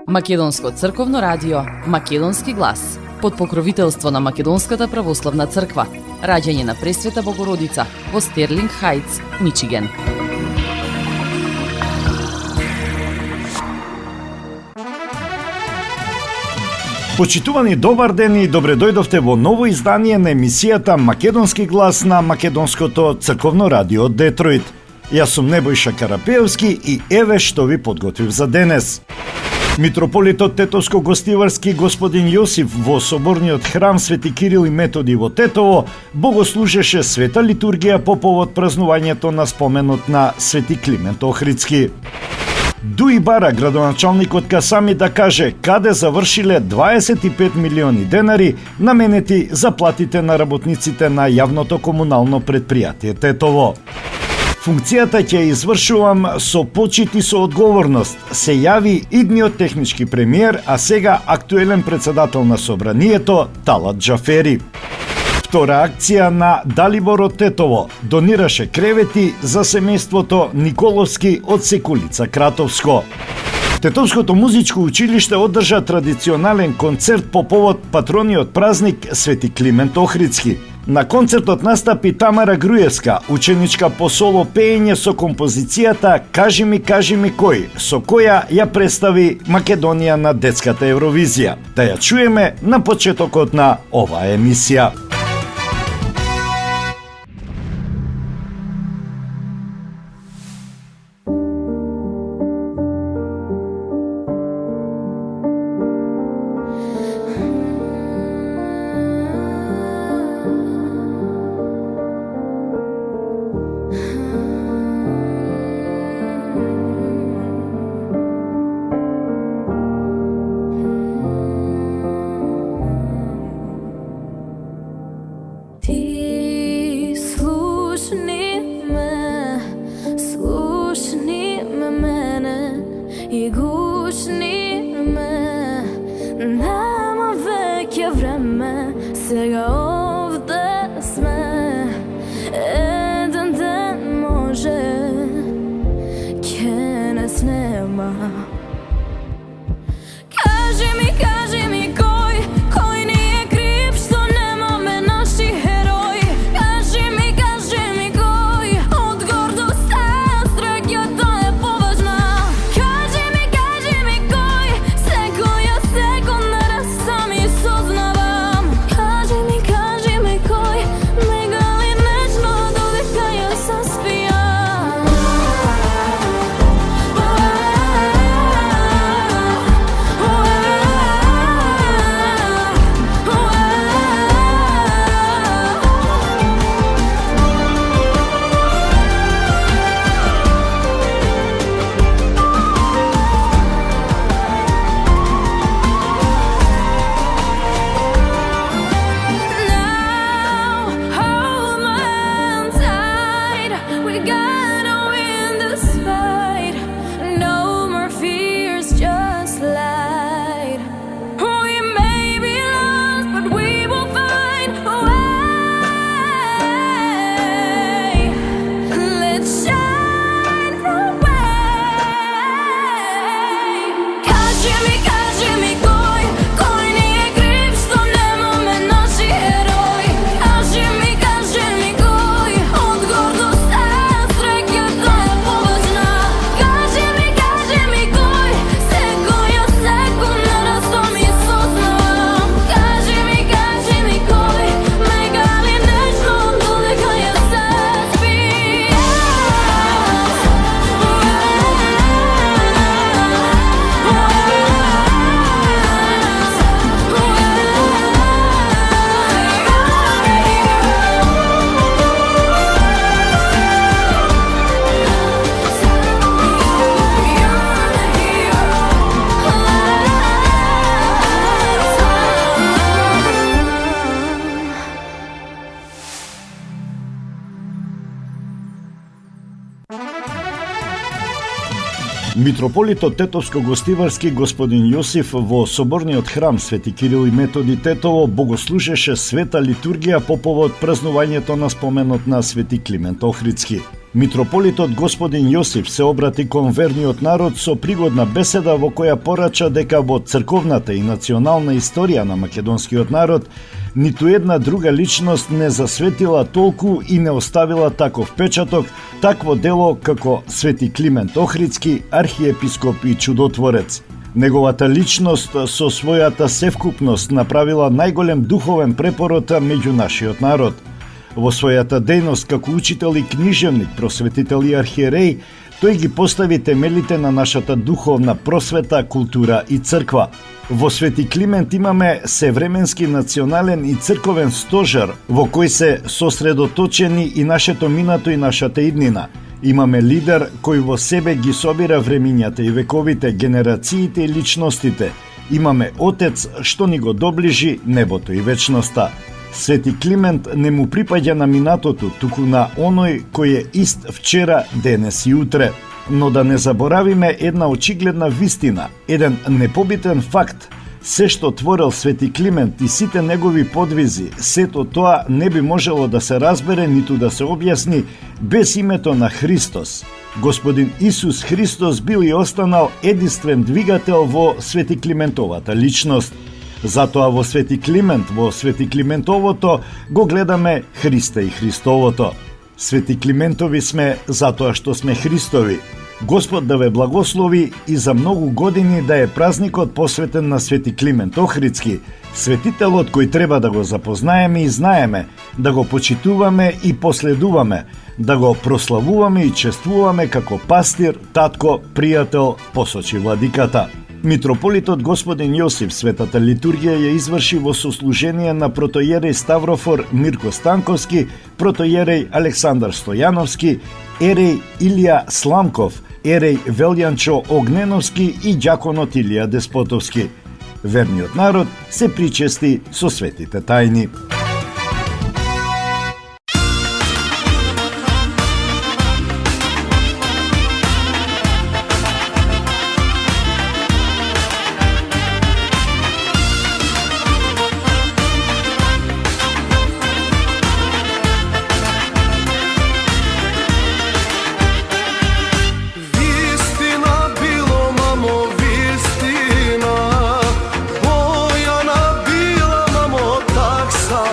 Македонско црковно радио, Македонски глас, под покровителство на Македонската православна црква, раѓање на Пресвета Богородица во Стерлинг Хајтс, Мичиген. Почитувани, добар ден и добре дојдовте во ново издание на емисијата Македонски глас на Македонското црковно радио Детройт. Јас сум Небојша Карапеевски и еве што ви подготвив за денес. Митрополитот Тетовско-Гостиварски господин Јосиф во соборниот храм Свети Кирил и Методи во Тетово богослужеше света литургија по повод празнувањето на споменот на Свети Климент Охридски. Дуи бара градоначалникот Касами да каже каде завршиле 25 милиони денари наменети за платите на работниците на јавното комунално предпријатие Тетово. Функцијата ќе извршувам со почит и со одговорност, се јави идниот технички премиер, а сега актуелен председател на собранието Талат Џафери. Втора акција на Далибор од Тетово донираше кревети за семејството Николовски од Секулица Кратовско. Тетовското музичко училиште одржа традиционален концерт по повод патрониот празник Свети Климент Охридски. На концертот настапи Тамара Груевска, ученичка по соло пеење со композицијата Кажи ми кој, со која ја представи Македонија на детската Евровизија. Да ја чуеме на почетокот на оваа емисија. И гушни ме, нема веќе време, сега овде сме, еден ден може, ќе не снема. Кажи ми кој ни е крив, што немаме наши херои. Кажи ми кој, од гордоста среќата е поважна. Кажи ми кој, секоја секунда сами сознавам. Кажи ми кој, мегали нежно додека ја заспијам. Now hold my hand tight, we gotta win this fight. No more fears, just light. We may be lost, but we will find a way. Let's shine the way. Кажи ми кој ни е крив, што немаме наши херои. Кажи ми кој, од гордоста среќата е поважна. Кажи ми кој, секоја секунда сами сознавам. Кажи ми кој, мегали нежно додека ја Митрополитот Тетовско-Гостиварски господин Јосиф во соборниот храм Свети Кирил и Методи Тетово богослужеше света литургија по повод празнувањето на споменот на Свети Климент Охридски. Митрополитот господин Јосиф се обрати кон верниот народ со пригодна беседа во која порача дека во црковната и национална историја на македонскиот народ ниту една друга личност не засветила толку и не оставила таков печаток, такво дело како Свети Климент Охридски, архиепископ и чудотворец. Неговата личност со својата севкупност направила најголем духовен препорот меѓу нашиот народ. Во својата дејност како учител и книжевник, просветител и архиереј, тој ги постави темелите на нашата духовна просвета, култура и црква. Во Свети Климент имаме севременски национален и црковен стожер во кој се сосредоточени и нашето минато и нашата иднина. Имаме лидер кој во себе ги собира времињата и вековите, генерациите и личностите. Имаме Отец што ни го доближи небото и вечноста. Свети Климент не му припаѓа на минатото, туку на оној кој е ист вчера, денес и утре. Но да не заборавиме една очигледна вистина, еден непобитен факт. Се што творел Свети Климент и сите негови подвизи, сето тоа не би можело да се разбере ниту да се објасни без името на Христос. Господин Исус Христос бил и останал единствен двигател во Свети Климентовата личност. Затоа во Свети Климент, во Свети Климентовото, го гледаме Христа и Христовото. Свети Климентови сме затоа што сме Христови. Господ да ве благослови и за многу години да е празникот посветен на Свети Климент Охридски, светителот кој треба да го запознаеме и знаеме, да го почитуваме и последуваме, да го прославуваме и чествуваме како пастир, татко, пријател, посочи владиката. Митрополитот господин Јосиф светата литургија ја изврши во сослужение на протоиерей Ставрофор Мирко Станковски, протоиерей Александар Стојановски, ереј Илија Сламков, ереј Велјанчо Огненовски и ѓаконот Илија Деспотовски. Верниот народ се причести со светите тајни. Bila, mamo, tak sam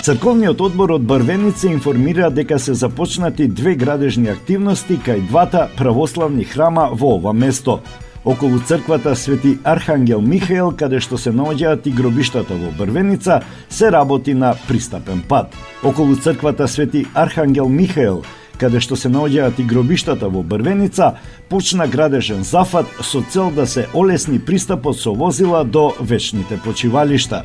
Црковниот одбор од Брвеница информира дека се започнати 2 градежни активности кај двата православни храма во ова место. Околу црквата Свети Архангел Михаел, каде што се наоѓаат и гробиштата во Брвеница, се работи на пристапен пат. Околу црквата Свети Архангел Михаел, каде што се наоѓаат и гробиштата во Брвеница, почна градежен зафат со цел да се олесни пристапот со возила до вечните почивалишта.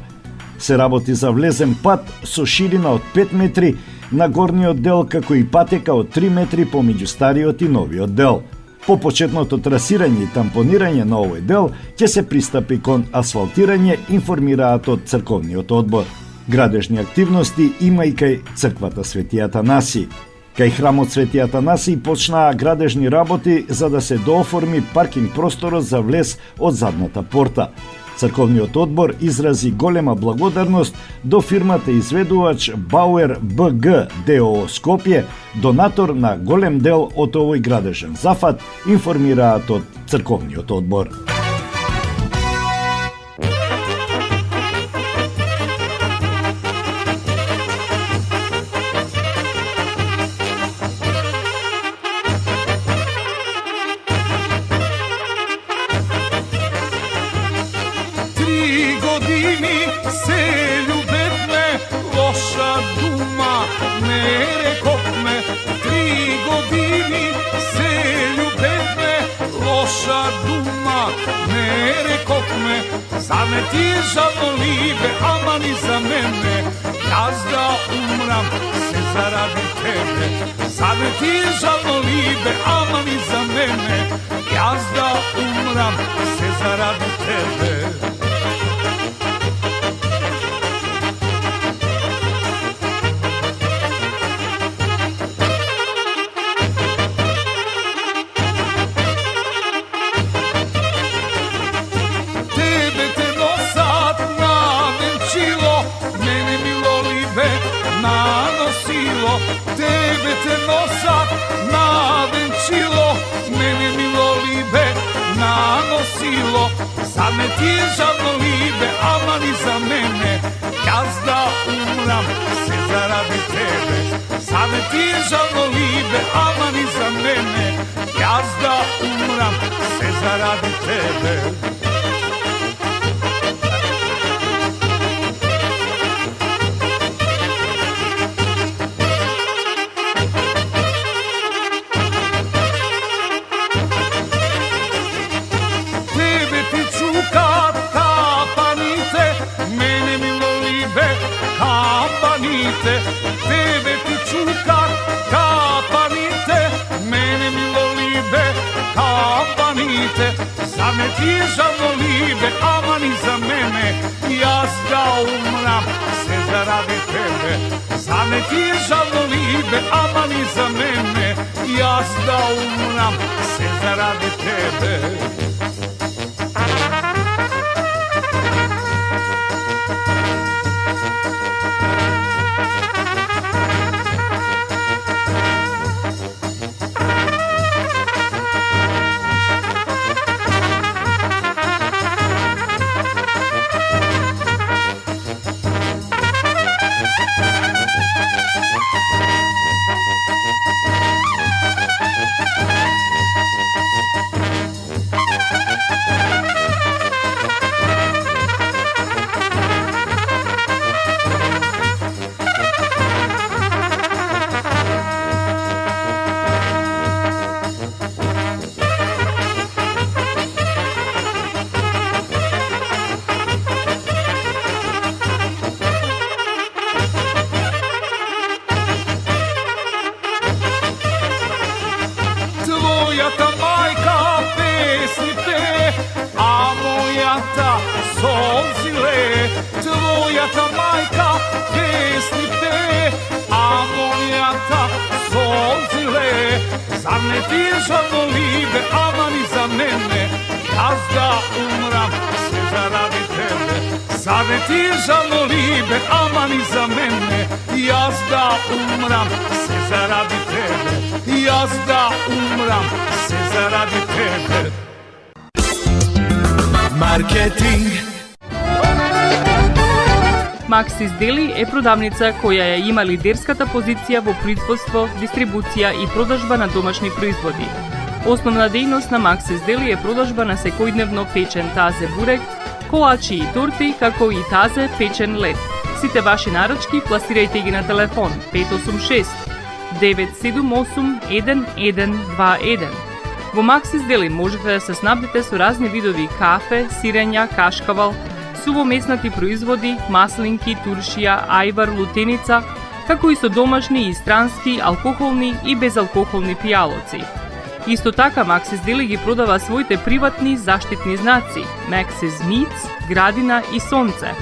Се работи за влезен пат со ширина од 5 метри на горниот дел, како и патека од 3 метри помеѓу стариот и новиот дел. По почетното трасирање и тампонирање на овој дел ќе се пристапи кон асфалтирање, информираат од црковниот одбор. Градежни активности има и кај црквата Свети Атанаси. Кај храмот Свети Атанаси почнаа градежни работи за да се дооформи паркинг просторот за влез од задната порта. Црковниот одбор изрази голема благодарност до фирмата изведувач Бауер БГ ДОО Скопје, донатор на голем дел од овој градежен зафат, информираат од црковниот одбор. Zame ti je žalno libe, aman i za mene, jaz da umram se zaradi tebe. Zame ti je žalno libe, aman i za mene, jaz da umram se zaradi tebe. Tebe te nosa navenčilo, mene milo libe nanosilo. Zame ti je žalno libe, aman i za mene, jaz da umram se zaradi tebe. Zame ti je žalno libe, aman i za mene, jaz da umram se zaradi tebe. Tebe ti čukar kapanite, mene milo libe kapanite. Zame ti je žalno libe, aman i za mene, jaz da umram se zaradi tebe. Zame ti je žalno libe, aman i za mene, jaz da umram se zaradi tebe. Твојата мајка песни пее, а мојата солзи лее. Твојата мајка песни пее, а мојата солзи лее. Зар не ти е жадно либе, аман и за мене, јас да умрам се заради тебе. Зар не ти е жадно либе, аман и за мене, јас да умрам се заради тебе. Јас да умрам се заради тебе. Маркетинг. Максис Дели е продавница која ја има лидерската позиција во производство, дистрибуција и продажба на домашни производи. Основна дејност на Максис Дели е продажба на секојдневно печен тазе бурек, колачи и торти, како и тазе печен лед. Сите ваши наручки пласирајте ги на телефон 586 978 1121. Во Максис Дели можете да се снабдите со разни видови кафе, сирења, кашкавал, сувомеснати производи, маслинки, туршија, ајвар, лутеница, како и со домашни и странски, алкохолни и безалкохолни пијалоци. Исто така Максис Дели ги продава своите приватни заштитни знаци Максис Meats, Градина и Сонце.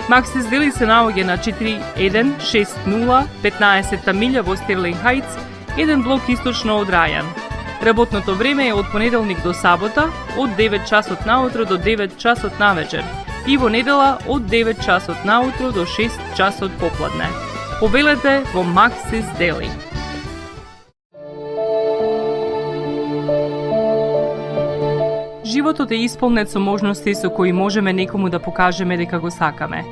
Максис Дели се наоѓа на 4160 15 милја во Стерлинг Хајтс, еден блок источно од Рајан. Работното време е од понеделник до сабота, од 9 часот наутро до 9 часот навечер и во недела од 9 часот наутро до 6 часот попладне. Повелете во Максис Дели. Животот е исполнет со можности со кои можеме некому да покажеме дека го сакаме.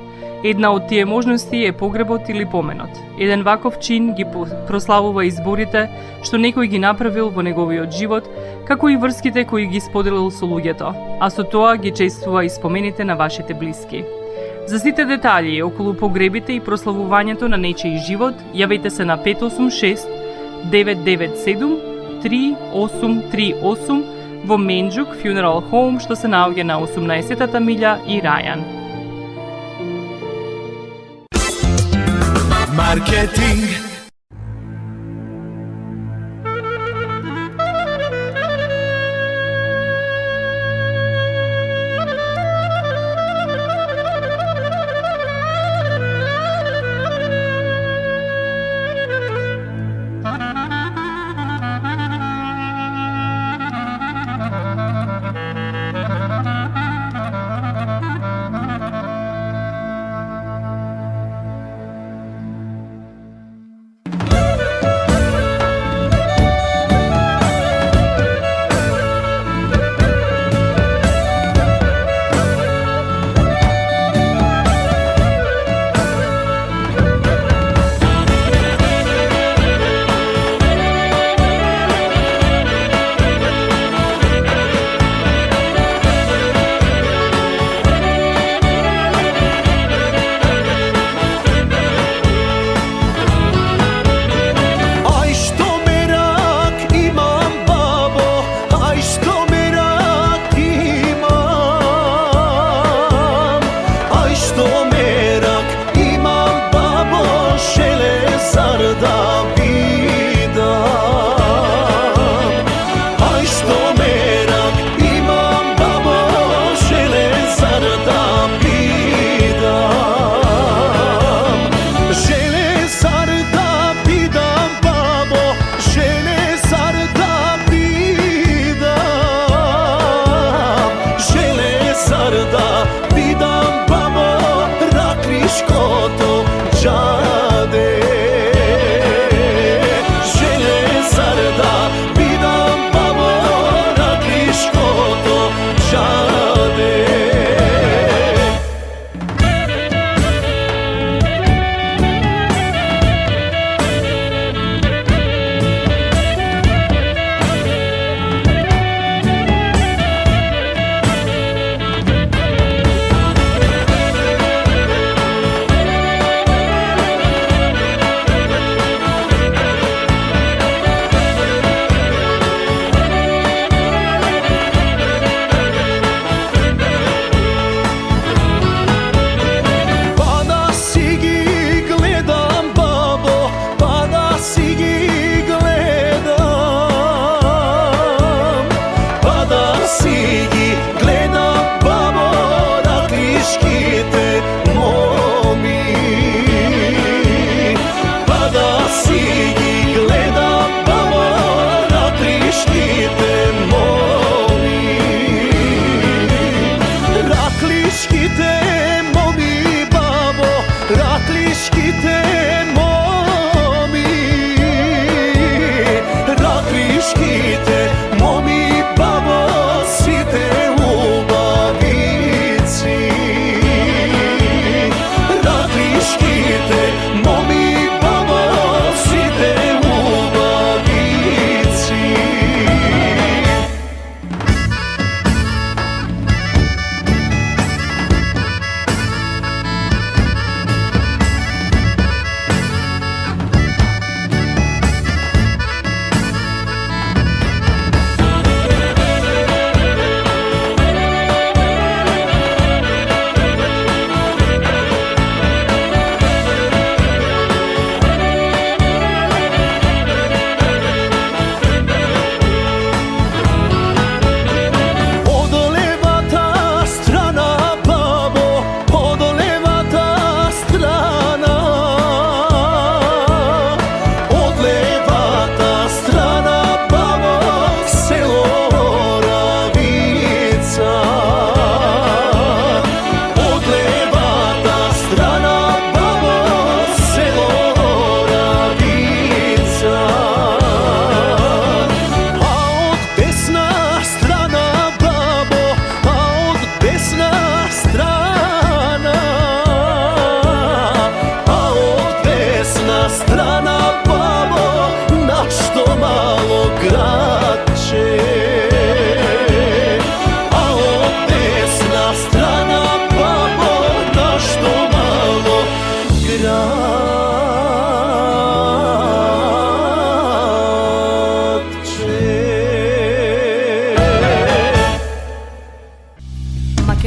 Една од тие можности е погребот или поменот. Еден ваков чин ги прославува изборите што некој ги направил во неговиот живот, како и врските кои ги споделил со луѓето, а со тоа ги чествува и спомените на вашите блиски. За сите детали околу погребите и прославувањето на нечиј живот, јавете се на 586 997 3838 во Менџук Funeral Home, што се наоѓа на 18-та милја и Рајан. Маркетинг.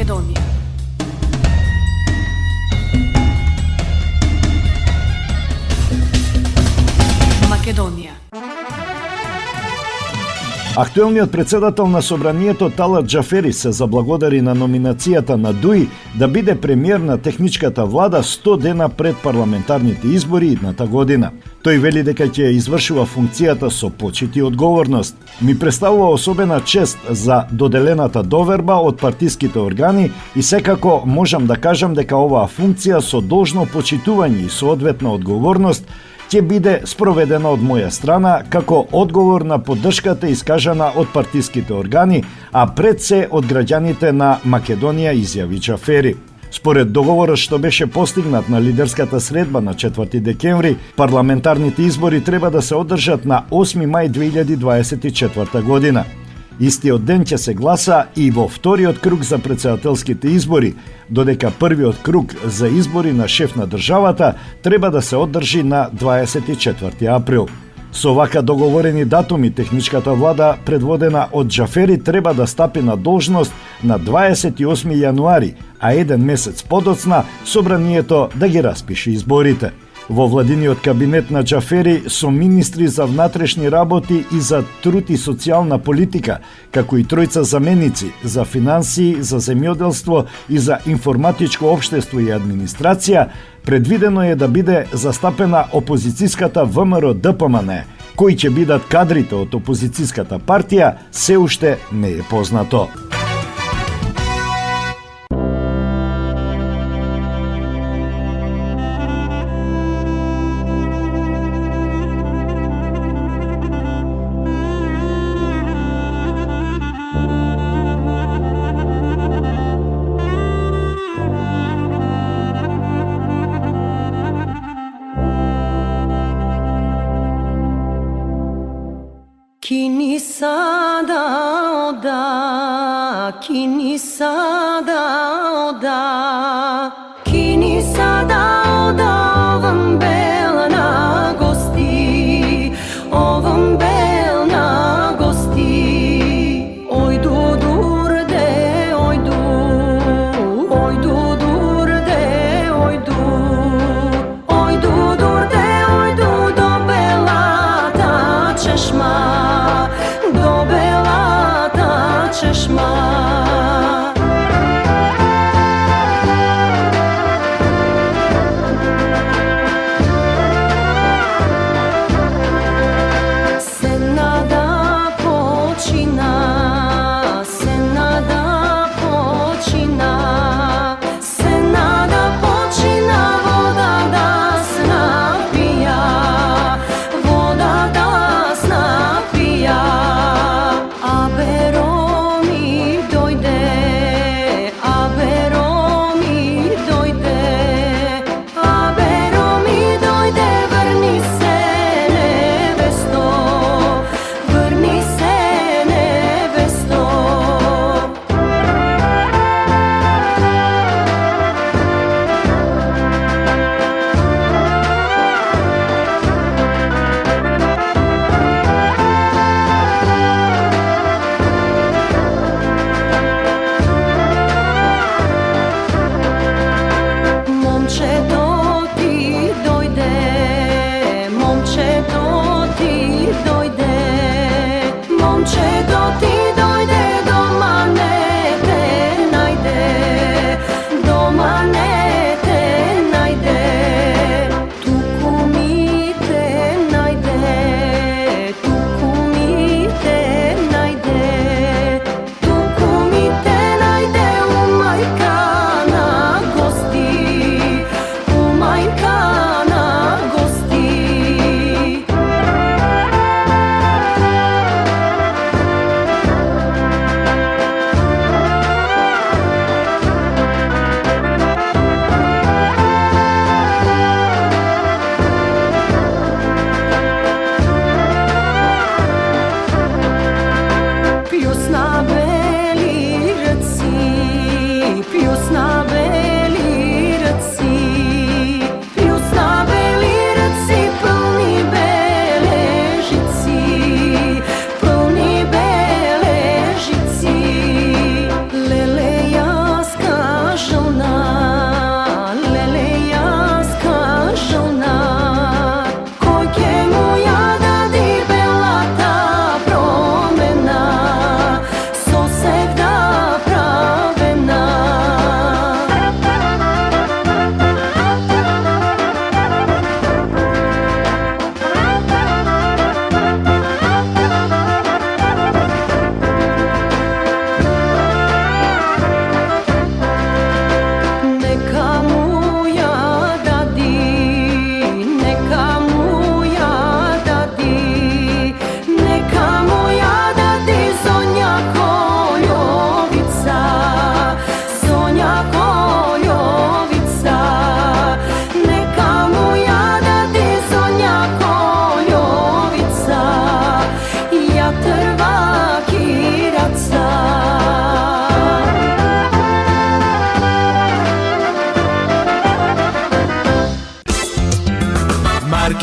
Македонија. Македонија. Актуелниот председател на собранието Талат Џафери се заблагодари на номинацијата на Дуи да биде премиер на техничката влада 100 дена пред парламентарните избори идната година. Тој вели дека ќе извршува функцијата со почит и одговорност. Ми представува особена чест за доделената доверба од партиските органи и секако можам да кажам дека оваа функција со должно почитување и соодветна одговорност ќе биде спроведена од моја страна како одговор на поддршката искажана од партиските органи, а пред се од граѓаните на Македонија, изјави Џафери. Според договорот што беше постигнат на лидерската средба на 4 декември, парламентарните избори треба да се одржат на 8 мај 2024 година. Истиот ден ќе се гласа и во вториот круг за председателските избори, додека првиот круг за избори на шеф на државата треба да се одржи на 24 април. Со вака договорени датуми, техничката влада, предводена од Џафери, треба да стапи на должност на 28 јануари, а еден месец подоцна собранието да ги распише изборите. Во владиниот кабинет на Џафери со министри за внатрешни работи и за труд и социјална политика, како и тројца заменици за финансии, за земјоделство и за информатичко општество и администрација, предвидено е да биде застапена опозицијската ВМРО ДПМН. Кои ќе бидат кадрите од опозицијската партија, се уште не е познато. Kini sada oda, kini sada oda, kini sada oda, ovom bel na gosti, ovom bel na gosti. Oj du durde, oj du durde, oj du durde, oj du do belata češma. Do belata češma.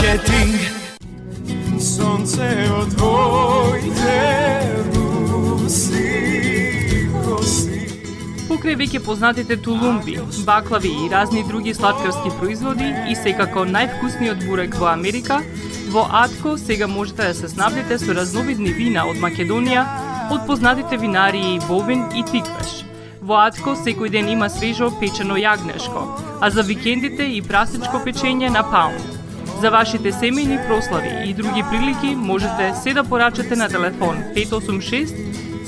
Marketing. Сонце от твоите руси коси. Покрај веќе познатите тулумби, баклави и разни други сладкарски производи и секако највкусниот бурек во Америка, во Атко сега можете да се снабдите со разновидни вина од Македонија, од познатите винарии Бовин и Тиквеш. Во Атко секој ден има свежо печено јагнешко, а за викендите и прасечко печење на паунд. За вашите семејни прослави и други прилики можете се да порачате на телефон 586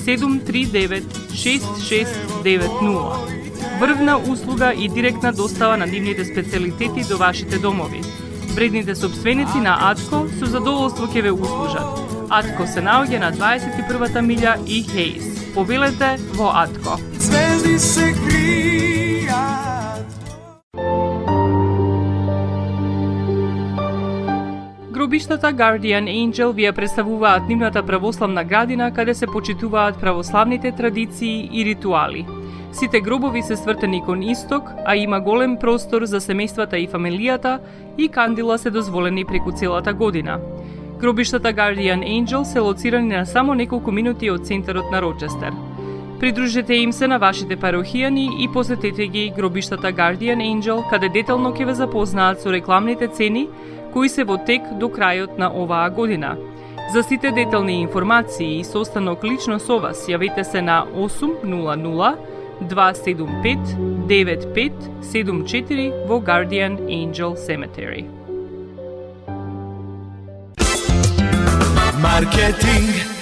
739 6690. Врвна услуга и директна достава на нивните специјалитети до вашите домови. Вредните собственици на Атко со задоволство ќе ве услужат. Атко се наоѓа на 21-та милја и Хейс. Повелете во Атко. Звезди се кријат. Гробиштата Guardian Angel ви ја представуваат нивната православна градина каде се почитуваат православните традиции и ритуали. Сите гробови се свртени кон исток, а има голем простор за семејствата и фамилијата и кандила се дозволени преку целата година. Гробиштата Guardian Angel се лоцирани на само неколку минути од центарот на Рочестер. Придружете им се на вашите парохијани и посетете ги гробиштата Guardian Angel, каде детално ќе ве запознаат со рекламните цени кои се во тек до крајот на оваа година. За сите детални информации и состанок лично со вас, јавете се на 800 275 9574 во Guardian Angel Cemetery. Маркетинг.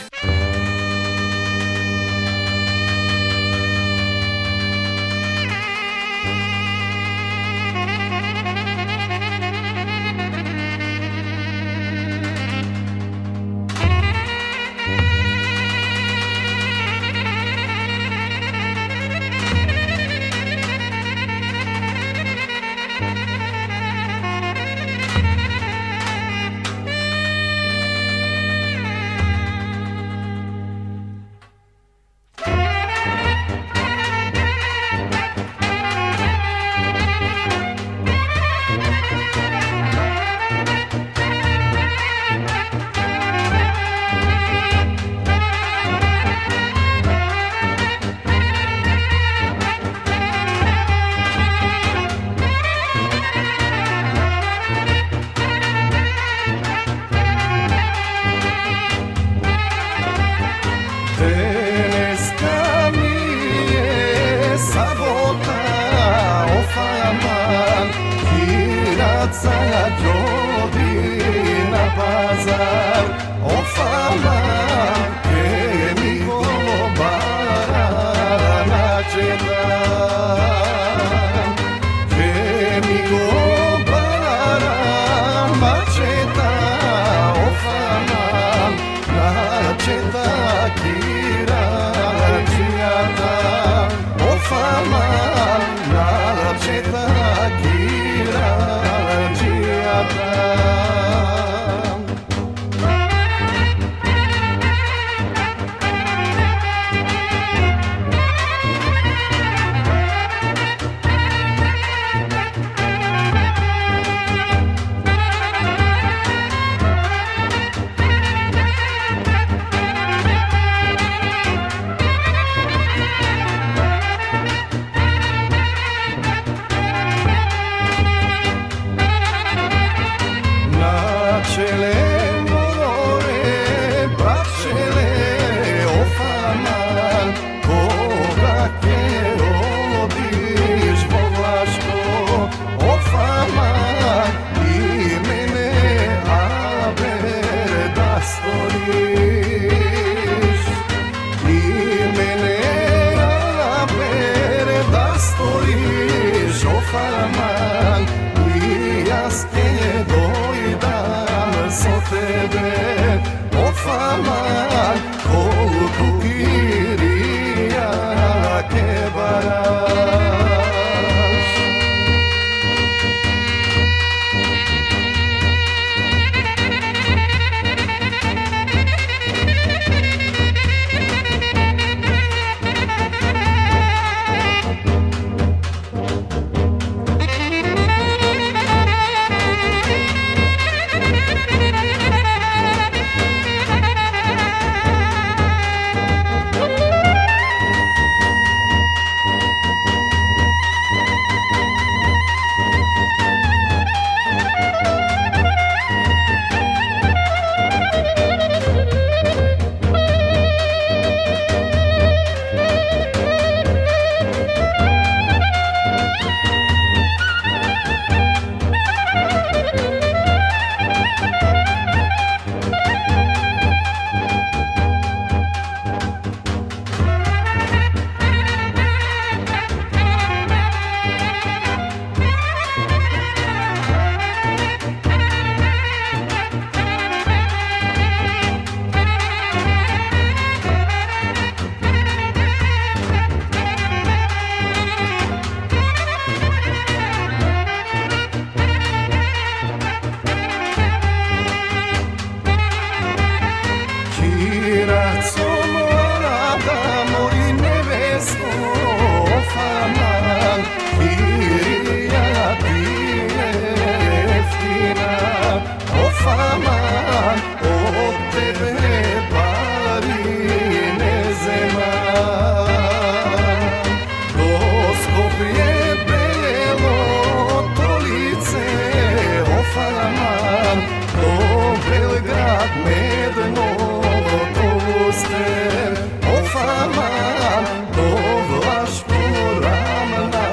faman, ovlaš poramna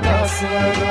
da svara.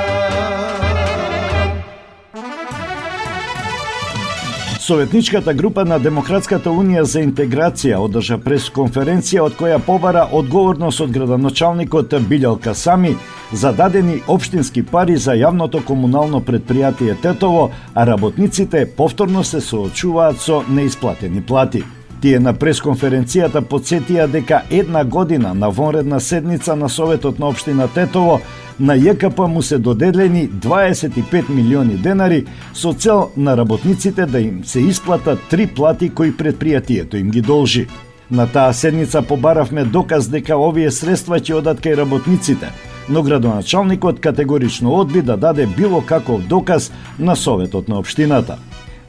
Советничката група на Демократската унија за интеграција одржа пресконференција од која побара одговорност од градоначалникот Билјалка Сами за дадени општински пари за јавното комунално предпријатие Тетово, а работниците повторно се соочуваат со неисплатени плати. Тие на пресконференцијата подсетија дека една година на вонредна седница на Советот на општина Тетово на ЈКП му се доделени 25 милиони денари со цел на работниците да им се исплатат 3 плати кои предпријатието им ги должи. На таа седница побаравме доказ дека овие средства ќе одат кај работниците, но градоначалникот категорично одби да даде било каков доказ на Советот на општината.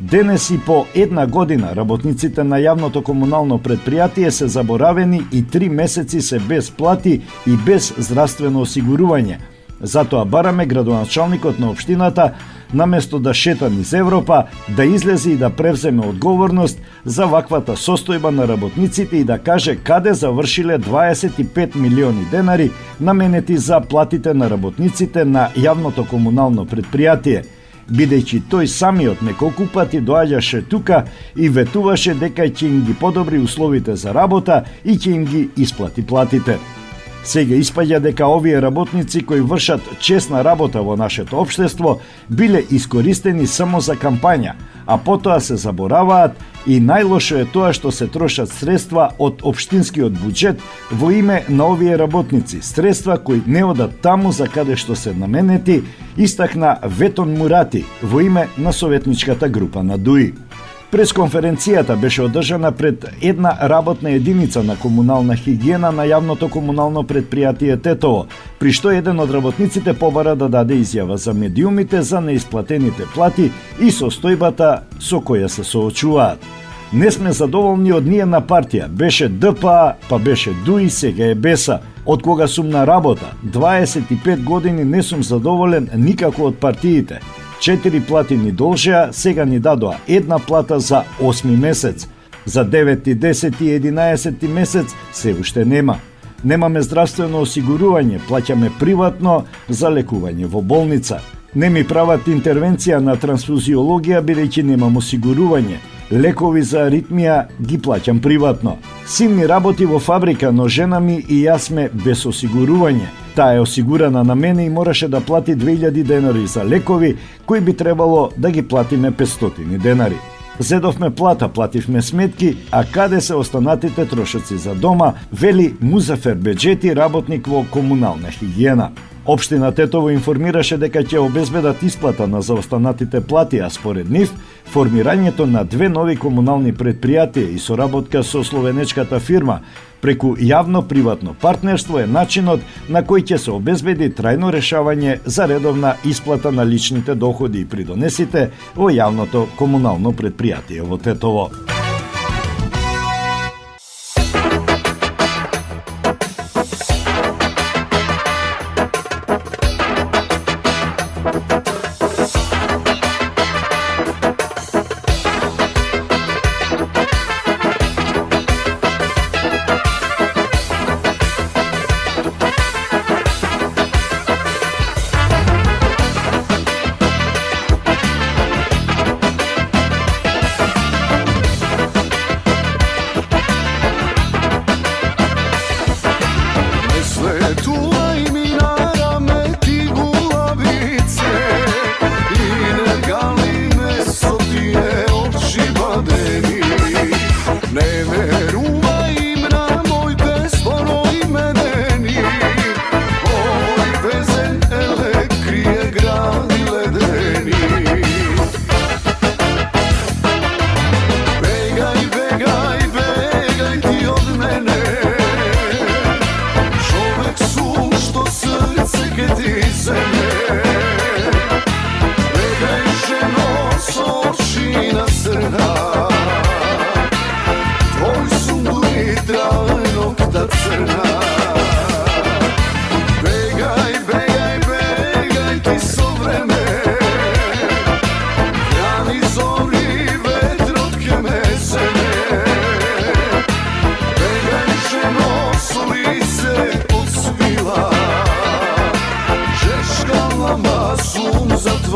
Денес и по една година работниците на јавното комунално предпријатие се заборавени и 3 месеци се без плати и без здравствено осигурување. Затоа бараме градоначалникот на општината, наместо да шета низ Европа, да излезе и да превземе одговорност за ваквата состојба на работниците и да каже каде завршиле 25 милиони денари наменети за платите на работниците на јавното комунално предпријатие, бидејќи тој самиот неколку пати доаѓаше тука и ветуваше дека ќе им ги подобри условите за работа и ќе им ги исплати платите. Сега испаѓа дека овие работници кои вршат честна работа во нашето општество биле искористени само за кампања, а потоа се забораваат и најлошо е тоа што се трошат средства од општинскиот буџет во име на овие работници, средства кои не одат таму за каде што се наменети, истакна Ветон Мурати во име на советничката група на ДУИ. Пресконференцијата беше одржана пред една работна единица на комунална хигиена на јавното комунално предпријатие Тетово, при што еден од работниците побара да даде изјава за медиумите за неисплатените плати и состојбата со која се соочуваат. Не сме задоволни од ниједна партија, беше ДПА, па беше ДУИ, сега е БЕСА. Од кога сум на работа, 25 години не сум задоволен никако од партиите. 4 плати ни должеа, сега ни дадоа една плата за 8 месец. За 9, 10 и 11 месец се уште нема. Немаме здравствено осигурување, плаќаме приватно за лекување во болница. Не ми прават интервенција на трансфузиологија бидејќи немам осигурување. Лекови за аритмија ги плаќам приватно. Син ми работи во фабрика, но жена ми и јас сме без осигурување. Таа е осигурана на мене и мораше да плати 2000 денари за лекови, кои би требало да ги платиме 500 денари. Зедовме плата, плативме сметки, а каде се останатите трошоци за дома, вели Музафер Беџети, работник во комунална хигиена. Општина Тетово информираше дека ќе обезбедат исплата на заостанатите плати, а според нив, формирањето на 2 нови комунални предпријатија и соработка со словенечката фирма преку јавно-приватно партнерство е начинот на кој ќе се обезбеди трајно решавање за редовна исплата на личните доходи и придонесите во јавното комунално предпријатие во Тетово.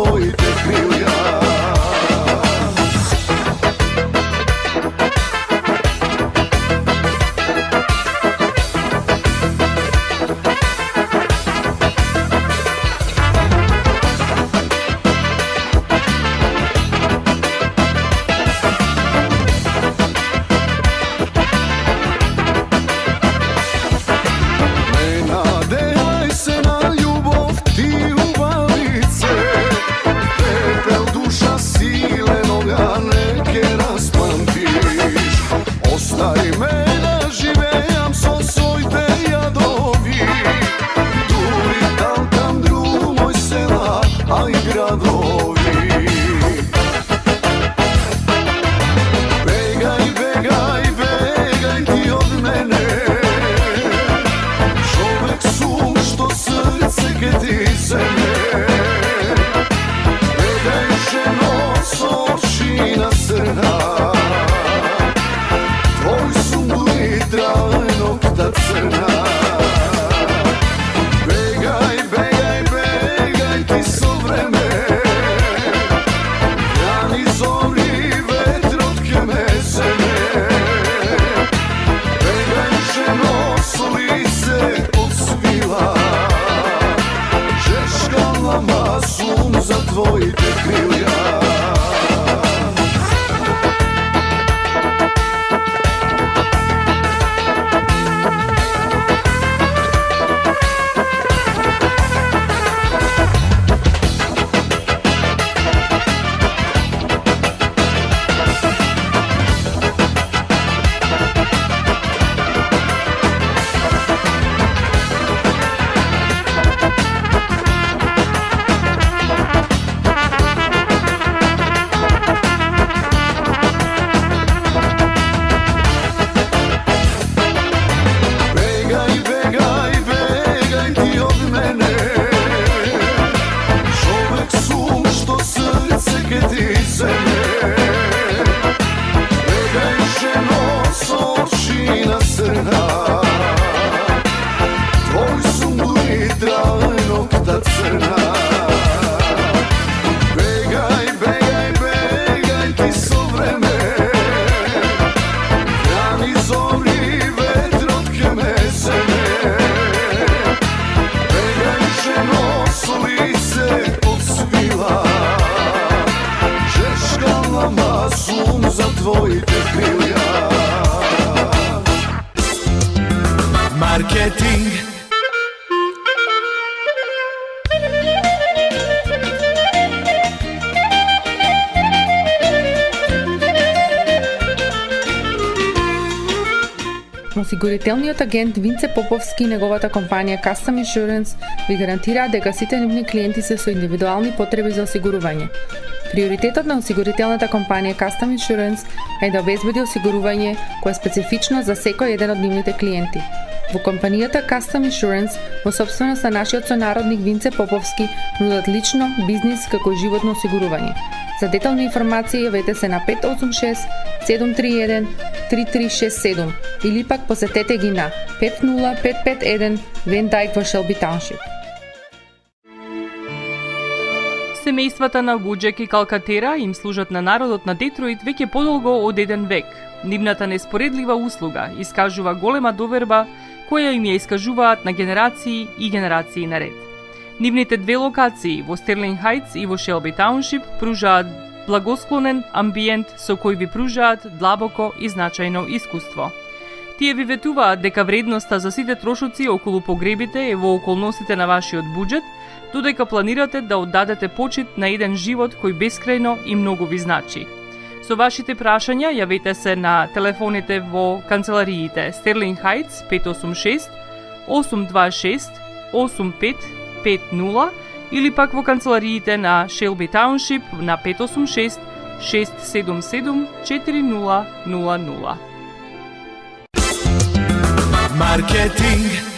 твоите крилја. Marketing. Осигурителниот агент Винце Поповски и неговата компанија Custom Insurance ви гарантираат дека сите нивни клиенти се со индивидуални потреби за осигурување. Приоритетот на осигурителната компанија Custom Insurance е да обезбеди осигурување кое е специфично за секој еден од нивните клиенти. Во компанијата Custom Insurance, во собственост на нашиот сонародник Винце Поповски, нудат лично, бизнис како и животно осигурување. За детални информации јавете се на 586 731 3367 или пак посетете ги на 50551 Вен Дайк во Шелби Тауншип. Семејствата на Вуџек и Калкатера им служат на народот на Детройт веќе подолго од еден век. Нивната неспоредлива услуга искажува голема доверба која им ја искажуваат на генерации и генерации наред. Нивните две локации во Стерлинг Хајтс и во Шелби Тауншип пружаат благосклонен амбиент со кој ви пружаат длабоко и значајно искуство. Тие ви ветуваат дека вредноста за сите трошоци околу погребите е во околностите на вашиот буџет, додека планирате да оддадете почит на еден живот кој бескрајно и многу ви значи. Со вашите прашања јавете се на телефоните во канцелариите Стерлинг Хајтс 586 826 8550 или пак во канцелариите на Шелби Тауншип на 586 677 4000. Маркетинг.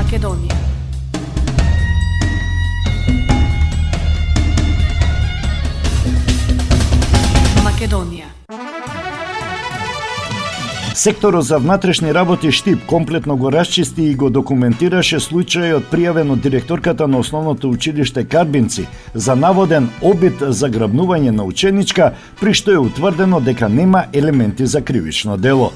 Македонија. Македонија. Секторот за внатрешни работи Штип комплетно го расчисти и го документираше случајот пријавен од директорката на основното училиште Карбинци за наводен обид за грабнување на ученичка, при што е утврдено дека нема елементи за кривично дело.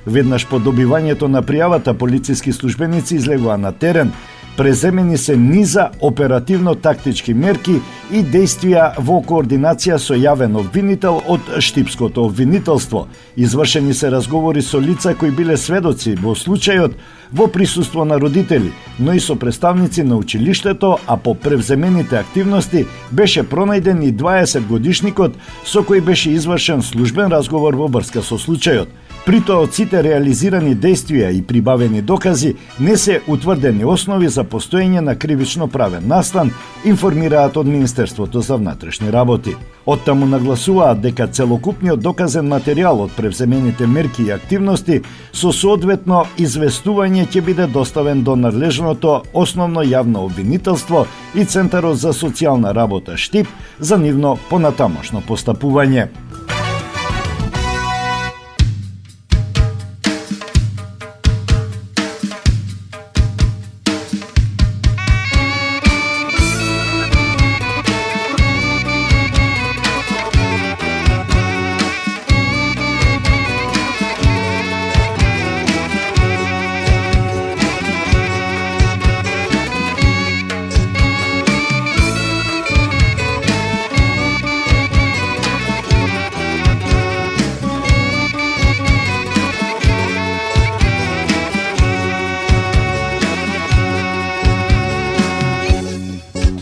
Веднаш по добивањето на пријавата, полициски службеници излегоа на терен. Преземени се низа оперативно-тактички мерки и действија во координација со јавен обвинител од Штипското обвинителство. Извршени се разговори со лица кои биле сведоци во случајот во присуство на родители, но и со представници на училиштето, а по превземените активности беше пронајден и 20-годишникот со кој беше извршен службен разговор во врска со случајот. При тоа од сите реализирани действија и прибавени докази не се утврдени основи за постоење на кривично правен настан, информираат од Министерството за внатрешни работи. Оттаму нагласуваат дека целокупниот доказен материјал од превземените мерки и активности со соодветно известување ќе биде доставен до надлежното основно јавно обвинителство и Центарот за социјална работа Штип за нивно понатамошно постапување.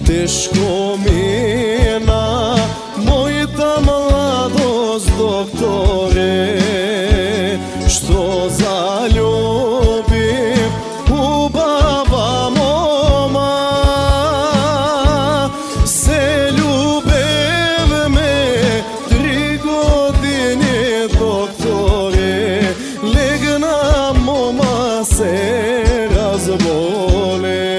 Тешко мина мојата младост, докторе, што заљубив убава мома. Се љубевме 3 години, докторе, легна мома се разболе.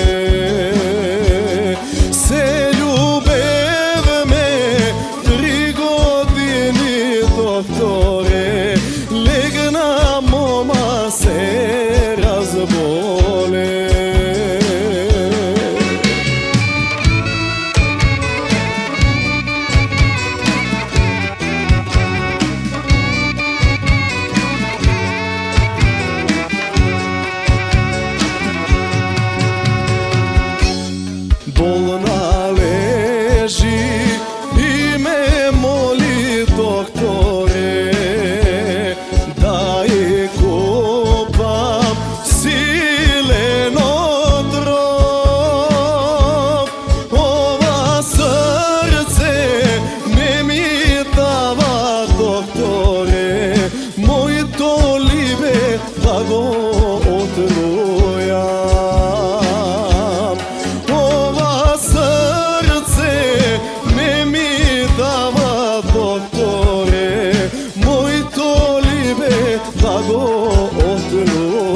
Докторе, легна мома се разболе. Болна лежи и ме моли, докторе, да ја копам силен отров. Ова срце не ми дава, докторе, моето либе да го отрујам. Ова срце не ми дава, докторе, моето либе да го отрујам.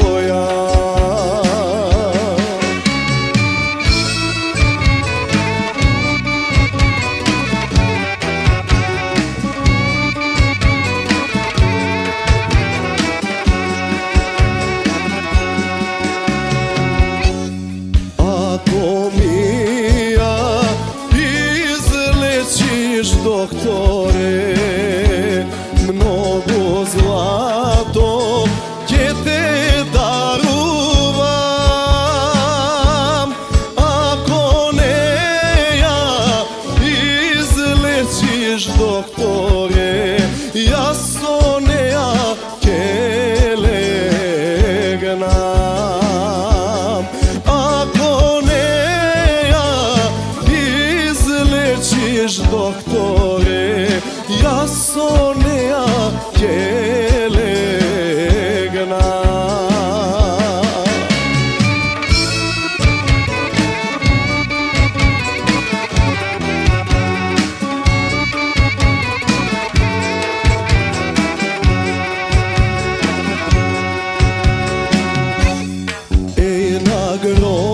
Ако ми ја излечиш, докторе, многу злато ќе те дарувам. Ако не ја излечиш, докторе, јас со неа ќе легнам. Ако не ја излечиш, докторе, јас со неа ќе легнам. Еј на гроб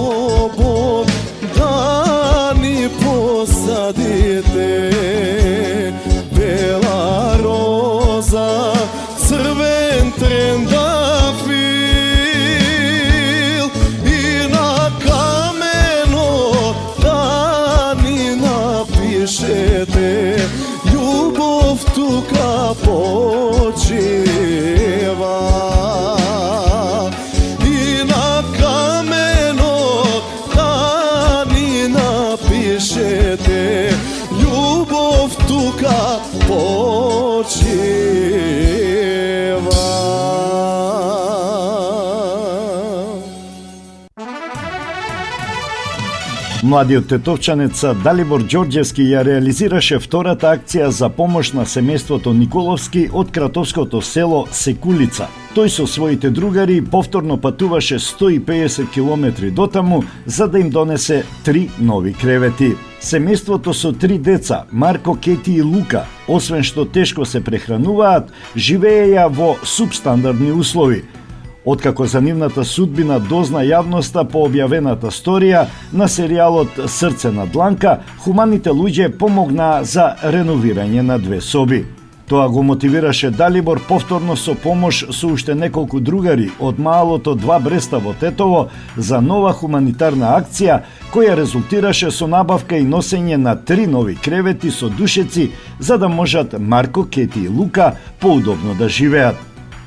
Младиот тетовчанец Далибор Ѓорѓевски ја реализираше втората акција за помош на семејството Николовски од кратовското село Секулица. Тој со своите другари повторно патуваше 150 километри дотаму за да им донесе 3 нови кревети. Семејството со 3 деца, Марко, Кети и Лука, освен што тешко се прехрануваат, живееја во субстандардни услови. Откако за нивната судбина дозна јавноста по објавената сторија на серијалот Срце на дланка, хуманите луѓе помогнаа за реновирање на 2 соби. Тоа го мотивираше Далибор повторно со помош со уште неколку другари од малото 2 Бреста во Тетово за нова хуманитарна акција која резултираше со набавка и носење на 3 нови кревети со душеци за да можат Марко, Кети и Лука поудобно да живеат.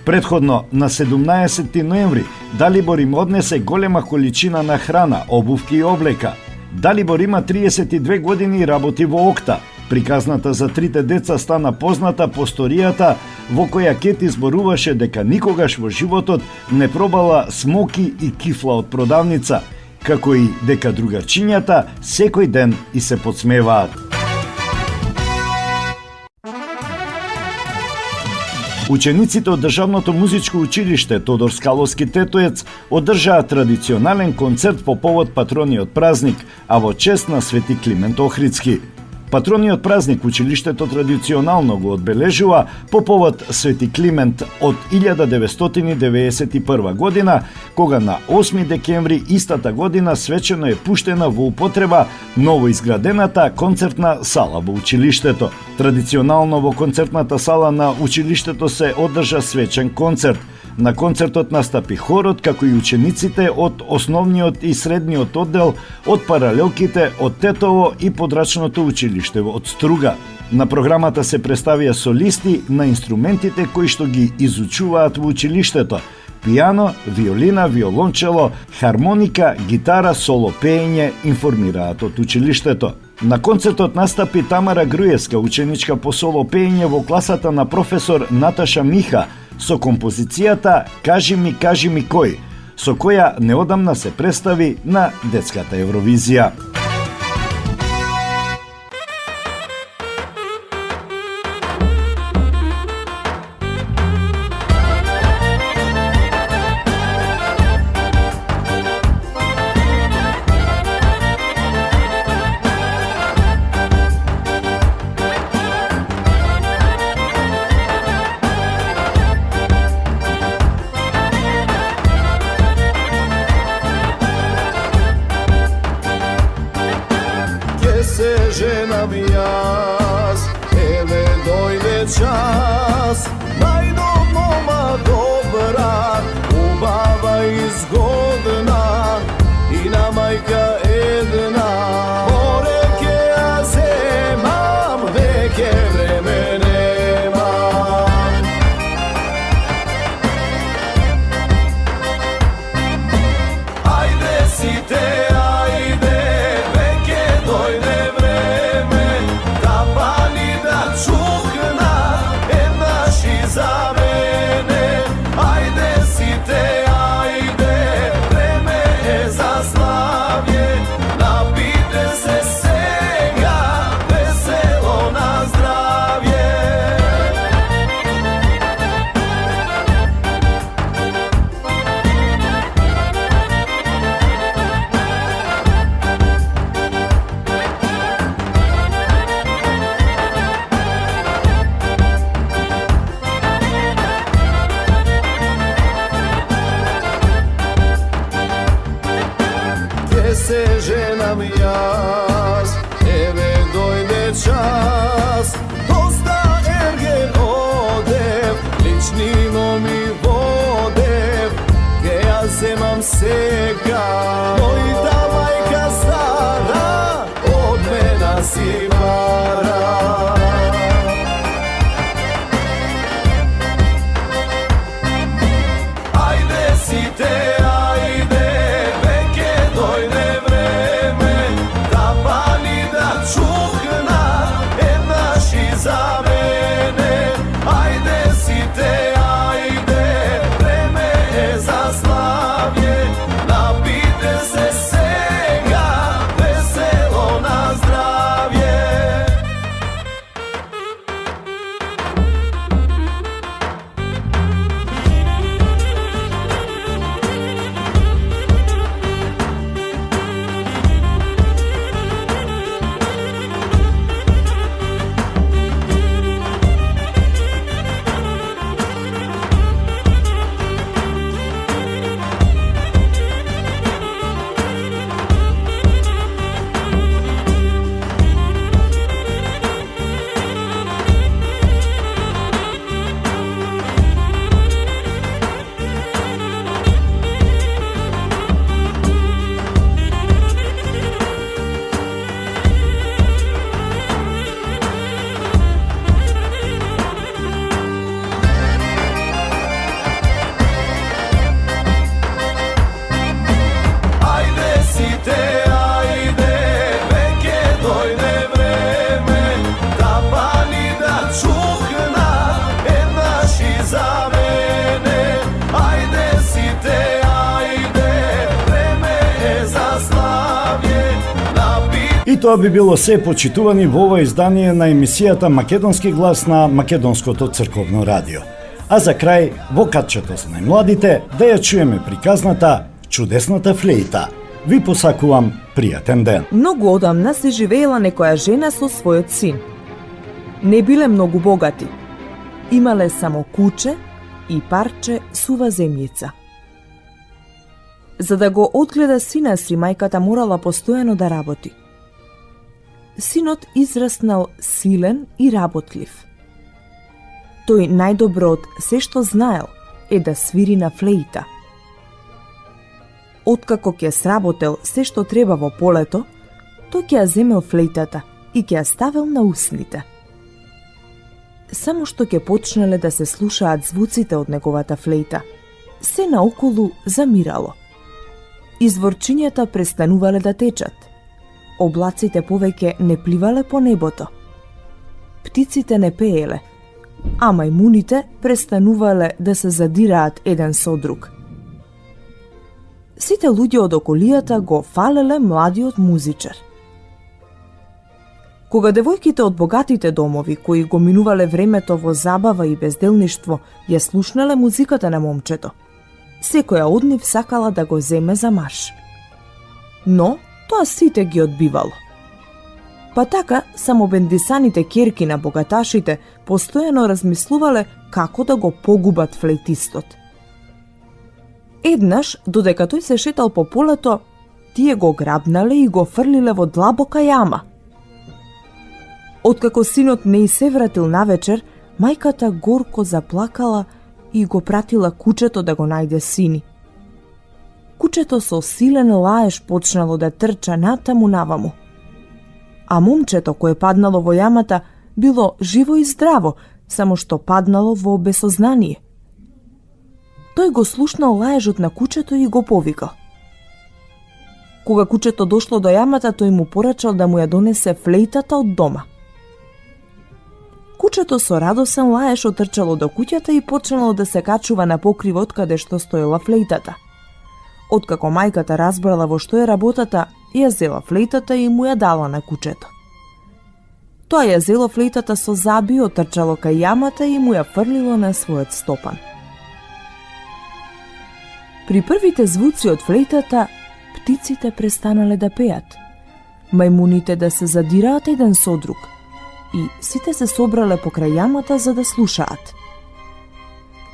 Предходно, на 17 ноември, Далибор им однесе голема количина на храна, обувки и облека. Далибор има 32 години и работи во ОКТА. Приказната за 3 деца стана позната по сторијата во која Кети зборуваше дека никогаш во животот не пробала смоки и кифла од продавница, како и дека другарчињата секој ден и се подсмеваат. Учениците од Државното музичко училиште Тодор Скаловски Тетоец одржаа традиционален концерт по повод патрониот празник, а во чест на Свети Климент Охридски. Патрониот празник училиштето традиционално го одбележува по повод Свети Климент од 1991 година, кога на 8 декември истата година свечено е пуштена во употреба новоизградената концертна сала во училиштето. Традиционално во концертната сала на училиштето се одржа свечен концерт. На концертот настапи хорот, како и учениците од основниот и средниот оддел, од паралелките од Тетово и подрачното училиште од Струга. На програмата се представија солисти на инструментите кои што ги изучуваат во училиштето: пијано, виолина, виолончело, хармоника, гитара, соло пеење, информираат од училиштето. На концертот настапи Тамара Груевска, ученичка по соло пеење во класата на професор Наташа Миха, со композицијата Кажи ми кој, со која неодамна се представи на детската Евровизија. Ženam jaz, ele dojde čas, najdo moma dobra, ubava i zgodna, i na majka jedna. Moreke ja zemam, veke vreme nemam. Ajde si te, ajde, veke dojde za mene, ajde si te, ajde, vreme je za slavlje, napite se svega, veselo na zdravje. Se ženam jaz, eve dojde čas, dosta ergen odev, ličnino mi vodev, ke ja zemam sega, mojta majka stara, od mena si mara. Ajde si te, ajde, veke dojde za mene, ajde si te, ajde, vreme je za slavlje, napite se И тоа би било се, почитувани, во ова издание на емисијата Македонски глас на Македонското црковно радио. А за крај, во катчето за најмладите, да ја чуеме приказната Чудесната флејта. Ви посакувам пријатен ден. Многу одамна се живеела некоја жена со својот син. Не биле многу богати. Имале само куче и парче сува земјица. За да го одгледа сина си, мајката морала постојано да работи. Синот израснал силен и работлив. Тој најдобро од се што знаел е да свири на флејта. Откако ќе сработел се што треба во полето, тој ќе ја земел флејтата и ќе ја ставил на усните. Само што ќе почнале да се слушаат звуците од неговата флејта, се наоколу замирало. Изворчињата престанувале да течат. Облаците повеќе не пливале по небото. Птиците не пееле, а мајмуните престанувале да се задираат еден со друг. Сите луѓе од околијата го фалеле младиот музичар. Кога девојките од богатите домови, кои го минувале времето во забава и безделништво, ја слушнале музиката на момчето, секоја од нив сакала да го земе за маж. Но тоа сите ги одбивало. Па така, само бендисаните керки на богаташите постојано размислувале како да го погубат флейтистот. Еднаш, додека тој се шетал по полето, тие го грабнале и го фрлиле во длабока јама. Откако синот не и се вратил навечер, мајката горко заплакала и го пратила кучето да го најде сини. Кучето со силен лаеж почнало да трча натаму наваму. А момчето кое паднало во јамата било живо и здраво, само што паднало во безсознание. Тој го слушнал лаежот на кучето и го повикал. Кога кучето дошло до јамата, тој му порачал да му ја донесе флејтата од дома. Кучето со радосен лаеж отрчало до куќата и почнало да се качува на покривот каде што стоела флејтата. Откако мајката разбрала во што е работата, ја зела флејтата и му ја дала на кучето. Тоа ја зело флејтата со заби, отрчало кај јамата и му ја фрлило на својот стопан. При првите звуци од флејтата, птиците престанале да пеат, мајмуните да се задираат еден со друг и сите се собрале покрај јамата за да слушаат.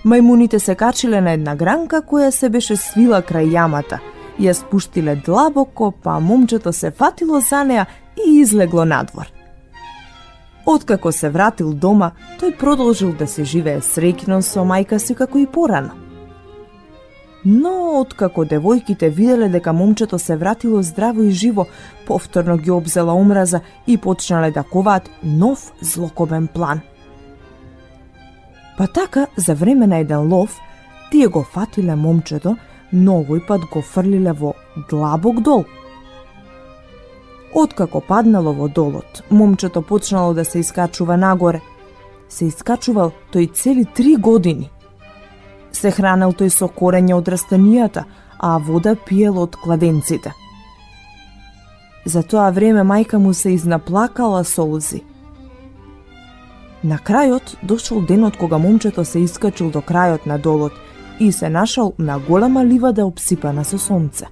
Мајмуните се качиле на една гранка која се беше свила крај јамата, ја спуштиле длабоко, па момчето се фатило за неа и излегло надвор. Откако се вратил дома, тој продолжил да се живее среќно со мајка си како и порано. Но откако девојките виделе дека момчето се вратило здраво и живо, повторно ги обзела омраза и почнале да коваат нов злокобен план. Па така, за време на еден лов, тие го фатиле момчето, но овој пат го фрлиле во длабок дол. Откако паднало во долот, момчето почнало да се искачува нагоре. Се искачувал тој цели 3 години. Се хранел тој со корење од растенијата, а вода пиел од кладенците. За тоа време мајка му се изнаплакала солзи. На крајот дошол денот кога момчето се искачил до крајот на долот и се нашал на голема ливада обсипана со сонце.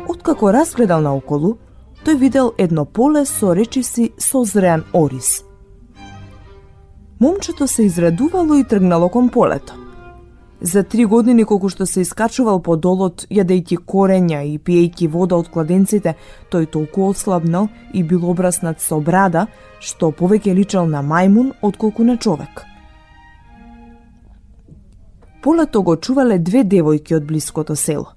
Откако разгледал наоколу, тој видел едно поле со речиси созреан ориз. Момчето се израдувало и тргнало кон полето. За 3 години колку што се искачувал по долот, јадејќи корења и пиејќи вода од кладенците, тој толку ослабнал и бил обраснат со брада, што повеќе личал на мајмун отколку на човек. Полето го чувале 2 девојки од блиското село.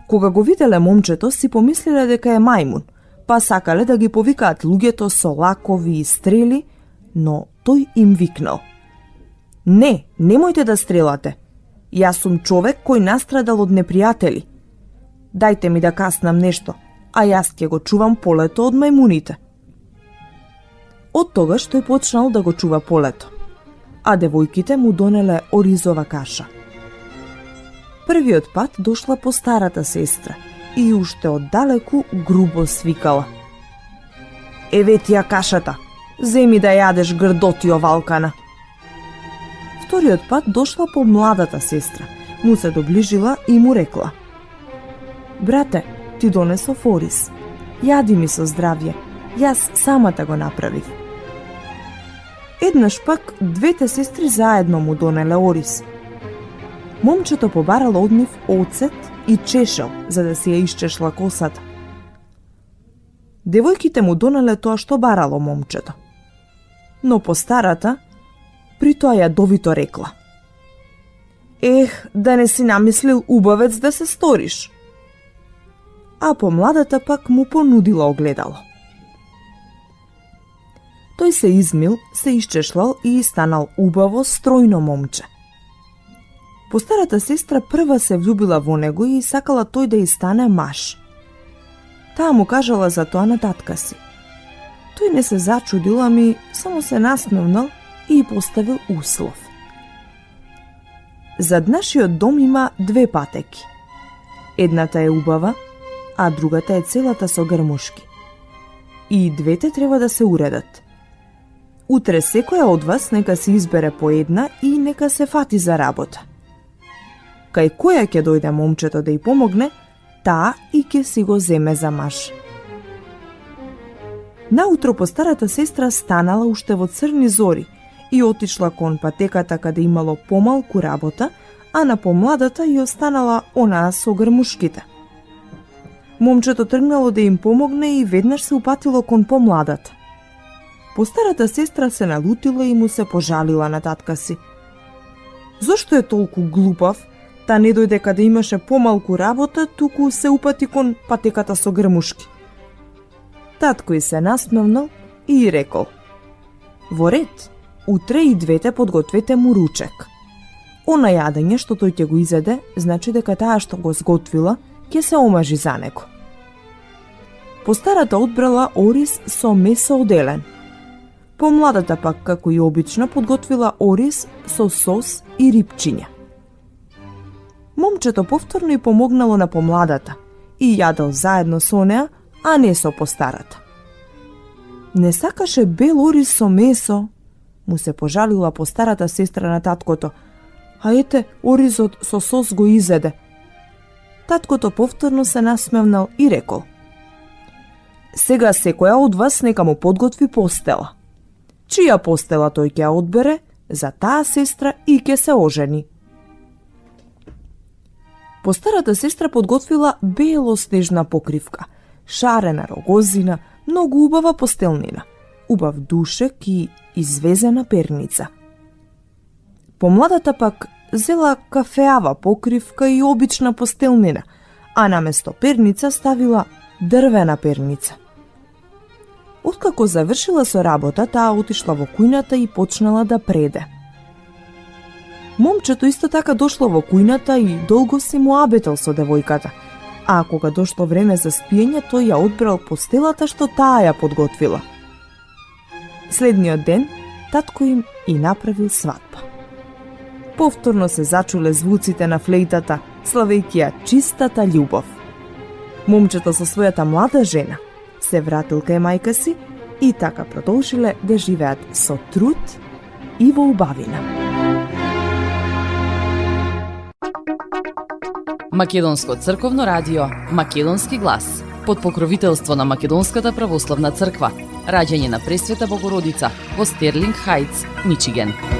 Кога го виделе момчето, си помислиле дека е мајмун, па сакале да ги повикаат луѓето со лакови и стрели, но тој им викнал: "Не, немојте да стрелате. Јас сум човек кој настрадал од непријатели. Дајте ми да каснам нешто, а јас ќе го чувам полето од мајмуните." Од тогаш тој почнал да го чува полето, а девојките му донеле оризова каша. Првиот пат дошла по старата сестра и уште оддалеку грубо свикала. Еве ти ја кашата, земи да јадеш грдотио Валкана. Вториот пат дошла по младата сестра, му се доближила и му рекла: Брате, ти донесов орис, јади ми со здравје, јас самата го направив. Еднаш пак двете сестри заедно му донеле орис. Момчето побарало од нив оцет и чешел за да си ја исчешла косата. Девојките му донеле тоа што барало момчето. Но постарата при тоа јадовито рекла: Ех, да не си намислил убавец да се сториш. А помладата пак му понудила огледало. Тој се измил, се исчешлал и станал убаво, стројно момче. Постарата сестра прва се влюбила во него и сакала тој да и стане маж. Таа му кажала за тоа на татка си. Тој не се зачудил, ами само се насмевнал и поставил услов. Зад нашиот дом има две патеки. Едната е убава, а другата е целата со грмушки. И двете треба да се уредат. Утре секоја од вас нека се избере по една и нека се фати за работа. Кај која ќе дојде момчето да й помогне, таа и ќе си го земе за маж. Наутро постарата сестра станала уште во црни зори и отишла кон патеката каде имало помалку работа, а на помладата ја останала онаа со грмушките. Момчето тргнало да им помогне и веднаш се упатило кон помладата. Постарата сестра се налутила и му се пожалила на татка си. Зошто е толку глупав, та не дојде каде имаше помалку работа, туку се упати кон патеката со грмушки? Татко и се насмевнал и рекол: Во ред, утре и двете подгответе му ручек. Она јадење што тој ќе го изеде, значи дека таа што го сготвила ќе се омажи за него. Постарата одбрала орис со месо од елен. Помладата пак, како и обично, подготвила орис со сос и рипчиња. Момчето повторно и помогнало на помладата и јадел заедно со неа, а не со постарата. Не сакаше бел орис со месо, му се пожалила постарата сестра на таткото, а ете, оризот со сос го изеде. Таткото повторно се насмевнал и рекол: Сега секоја од вас нека му подготви постела. Чија постела тој ќе ја одбере, за таа сестра и ќе се ожени. Постарата сестра подготвила белоснежна покривка, шарена рогозина, многу убава постелнина, убав душек и извезена перница. Помладата пак зела кафеава покривка и обична постелнина, а наместо перница ставила дрвена перница. Откако завршила со работа, таа отишла во кујната и почнала да преде. Момчето исто така дошло во кујната и долго си му абетал со девојката, а кога дошло време за спиење, тој ја одбрал постелата што таа ја подготвила. Следниот ден, татко им и направил свадба. Повторно се зачуле звуците на флейтата, славејќи ја чистата љубов. Момчето со својата млада жена се вратил кај мајка си и така продолжиле да живеат со труд и во убавина. Македонско црковно радио, Македонски глас, под покровителство на Македонската православна црква, раѓање на Пресвета Богородица во Стерлинг Хајтс, Мичиген.